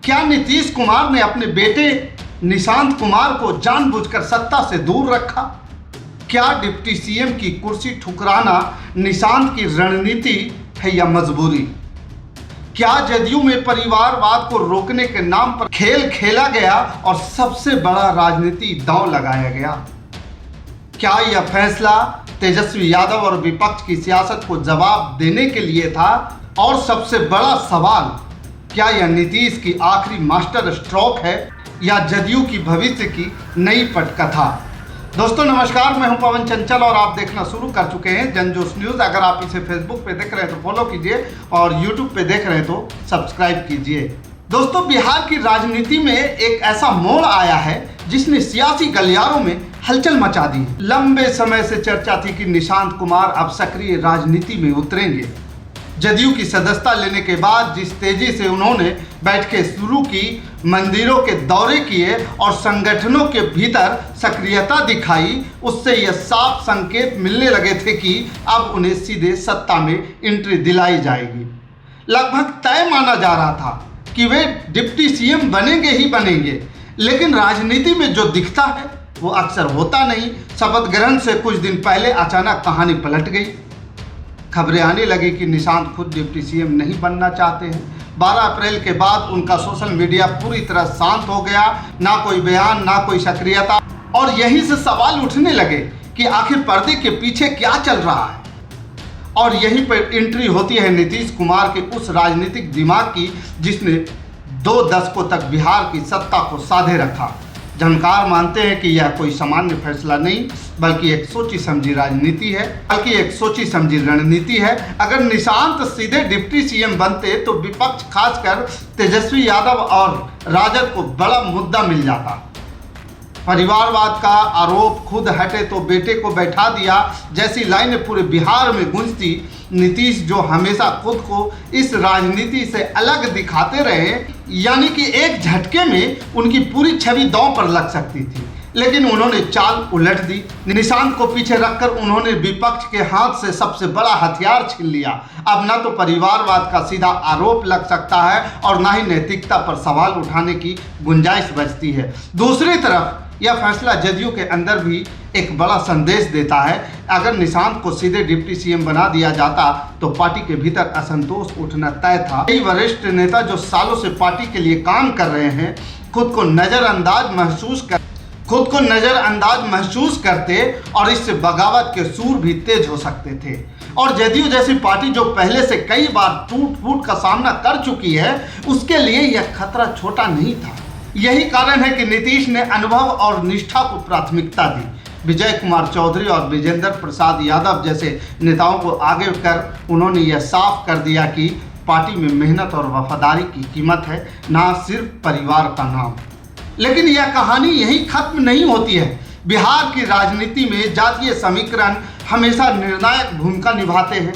क्या नीतीश कुमार ने अपने बेटे निशांत कुमार को जानबूझकर सत्ता से दूर रखा? क्या डिप्टी सीएम की कुर्सी ठुकराना निशांत की रणनीति है या मजबूरी? क्या जदयू में परिवारवाद को रोकने के नाम पर खेल खेला गया और सबसे बड़ा राजनीति दांव लगाया गया? क्या यह फैसला तेजस्वी यादव और विपक्ष की सियासत को जवाब देने के लिए था? और सबसे बड़ा सवाल, क्या यह नीतीश की आखिरी मास्टर स्ट्रोक है या जदयू की भविष्य की नई पटकथा? दोस्तों नमस्कार, मैं हूं पवन चंचल और आप देखना शुरू कर चुके हैं जनजोश न्यूज़। अगर आप इसे फेसबुक पे देख रहे हैं तो फॉलो कीजिए और यूट्यूब पे देख रहे हैं तो सब्सक्राइब कीजिए। दोस्तों, बिहार की राजनीति में एक ऐसा मोड़ आया है जिसने सियासी गलियारों में हलचल मचा दी है। लंबे समय से चर्चा थी कि निशांत कुमार अब सक्रिय राजनीति में उतरेंगे। जदयू की सदस्यता लेने के बाद जिस तेजी से उन्होंने बैठकें शुरू की, मंदिरों के दौरे किए और संगठनों के भीतर सक्रियता दिखाई, उससे यह साफ संकेत मिलने लगे थे कि अब उन्हें सीधे सत्ता में एंट्री दिलाई जाएगी। लगभग तय माना जा रहा था कि वे डिप्टी सीएम बनेंगे ही बनेंगे, लेकिन राजनीति में जो दिखता है वो अक्सर होता नहीं। शपथ ग्रहण से कुछ दिन पहले अचानक कहानी पलट गई। खबरें आने लगी कि निशांत खुद डिप्टी सीएम नहीं बनना चाहते हैं। 12 अप्रैल के बाद उनका सोशल मीडिया पूरी तरह शांत हो गया, ना कोई बयान, ना कोई सक्रियता। और यहीं से सवाल उठने लगे कि आखिर पर्दे के पीछे क्या चल रहा है। और यहीं पर एंट्री होती है नीतीश कुमार के उस राजनीतिक दिमाग की जिसने 2 दशकों तक बिहार की सत्ता को साधे रखा। जानकार मानते हैं कि यह कोई सामान्य फैसला नहीं बल्कि एक सोची समझी राजनीति है, बल्कि एक सोची समझी रणनीति है। अगर निशांत सीधे डिप्टी सीएम बनते तो विपक्ष खासकर तेजस्वी यादव और राजद को बड़ा मुद्दा मिल जाता। परिवारवाद का आरोप, खुद हटे तो बेटे को बैठा दिया जैसी लाइनें पूरे बिहार में गूंजती। नीतीश जो हमेशा खुद को इस राजनीति से अलग दिखाते रहे, यानी कि एक झटके में उनकी पूरी छवि दांव पर लग सकती थी, लेकिन उन्होंने चाल उलट दी। निशांत को पीछे रखकर उन्होंने विपक्ष के हाथ से सबसे बड़ा हथियार छीन लिया। अब ना तो परिवारवाद का सीधा आरोप लग सकता है और ना ही नैतिकता पर सवाल उठाने की गुंजाइश बचती है। दूसरी तरफ यह फैसला जदयू के अंदर भी एक बड़ा संदेश देता है। अगर निशांत को सीधे डिप्टी सीएम बना दिया जाता तो पार्टी के भीतर असंतोष उठना तय था। कई वरिष्ठ नेता जो सालों से पार्टी के लिए काम कर रहे हैं खुद को नजरअंदाज महसूस करते और इससे बगावत के सूर भी तेज हो सकते थे। और जदयू जैसी पार्टी जो पहले से कई बार टूट फूट का सामना कर चुकी है, उसके लिए यह खतरा छोटा नहीं था। यही कारण है कि नीतीश ने अनुभव और निष्ठा को प्राथमिकता दी। विजय कुमार चौधरी और विजेंद्र प्रसाद यादव जैसे नेताओं को आगे कर उन्होंने यह साफ कर दिया कि पार्टी में मेहनत और वफादारी की कीमत है, ना सिर्फ परिवार का नाम। लेकिन यह कहानी यहीं खत्म नहीं होती है। बिहार की राजनीति में जातीय समीकरण हमेशा निर्णायक भूमिका निभाते हैं।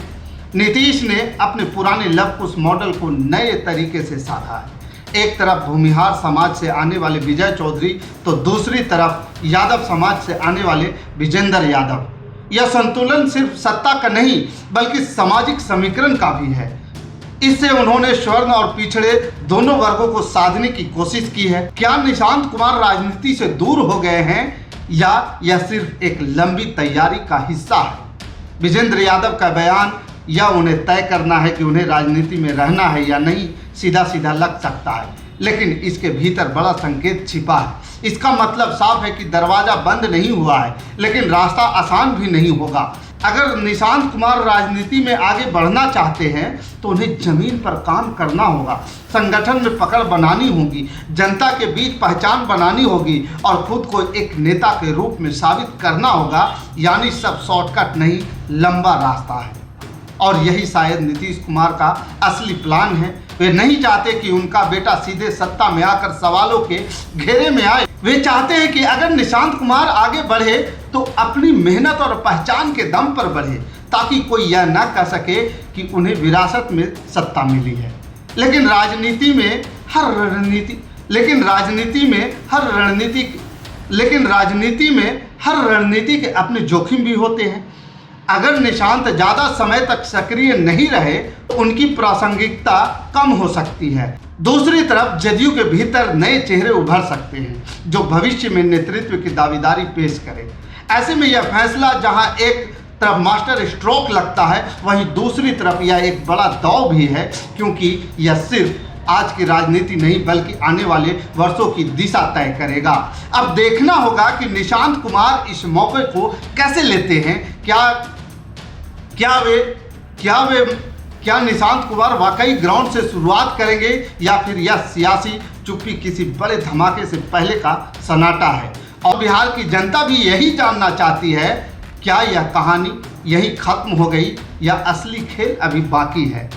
नीतीश ने अपने पुराने लव कुश मॉडल को नए तरीके से साधा है। एक तरफ भूमिहार समाज से आने वाले विजय चौधरी तो दूसरी तरफ यादव समाज से आने वाले विजेंद्र यादव। यह संतुलन सिर्फ सत्ता का नहीं बल्कि सामाजिक समीकरण का भी है। इससे उन्होंने स्वर्ण और पिछड़े दोनों वर्गों को साधने की कोशिश की है। क्या निशांत कुमार राजनीति से दूर हो गए हैं या यह सिर्फ एक लंबी तैयारी का हिस्सा है? विजेंद्र यादव का बयान या उन्हें तय करना है कि उन्हें राजनीति में रहना है या नहीं, सीधा सीधा लग सकता है, लेकिन इसके भीतर बड़ा संकेत छिपा है। इसका मतलब साफ है कि दरवाजा बंद नहीं हुआ है, लेकिन रास्ता आसान भी नहीं होगा। अगर निशांत कुमार राजनीति में आगे बढ़ना चाहते हैं तो उन्हें जमीन पर काम करना होगा, संगठन में पकड़ बनानी होगी, जनता के बीच पहचान बनानी होगी और खुद को एक नेता के रूप में साबित करना होगा। यानी सब शॉर्टकट नहीं, लंबा रास्ता है। और यही शायद नीतीश कुमार का असली प्लान है। वे नहीं चाहते कि उनका बेटा सीधे सत्ता में आकर सवालों के घेरे में आए। वे चाहते हैं कि अगर निशांत कुमार आगे बढ़े तो अपनी मेहनत और पहचान के दम पर बढ़े, ताकि कोई यह न कह सके कि उन्हें विरासत में सत्ता मिली है। लेकिन राजनीति में हर रणनीति के अपने जोखिम भी होते हैं। अगर निशांत ज़्यादा समय तक सक्रिय नहीं रहे तो उनकी प्रासंगिकता कम हो सकती है। दूसरी तरफ जदयू के भीतर नए चेहरे उभर सकते हैं जो भविष्य में नेतृत्व की दावेदारी पेश करें। ऐसे में यह फैसला जहां एक तरफ मास्टर स्ट्रोक लगता है, वहीं दूसरी तरफ यह एक बड़ा दांव भी है, क्योंकि यह सिर्फ आज की राजनीति नहीं बल्कि आने वाले वर्षों की दिशा तय करेगा। अब देखना होगा कि निशांत कुमार इस मौके को कैसे लेते हैं। क्या निशांत कुमार वाकई ग्राउंड से शुरुआत करेंगे या फिर यह सियासी चुप्पी किसी बड़े धमाके से पहले का सन्नाटा है। और बिहार की जनता भी यही जानना चाहती है, क्या यह कहानी यही खत्म हो गई या असली खेल अभी बाकी है।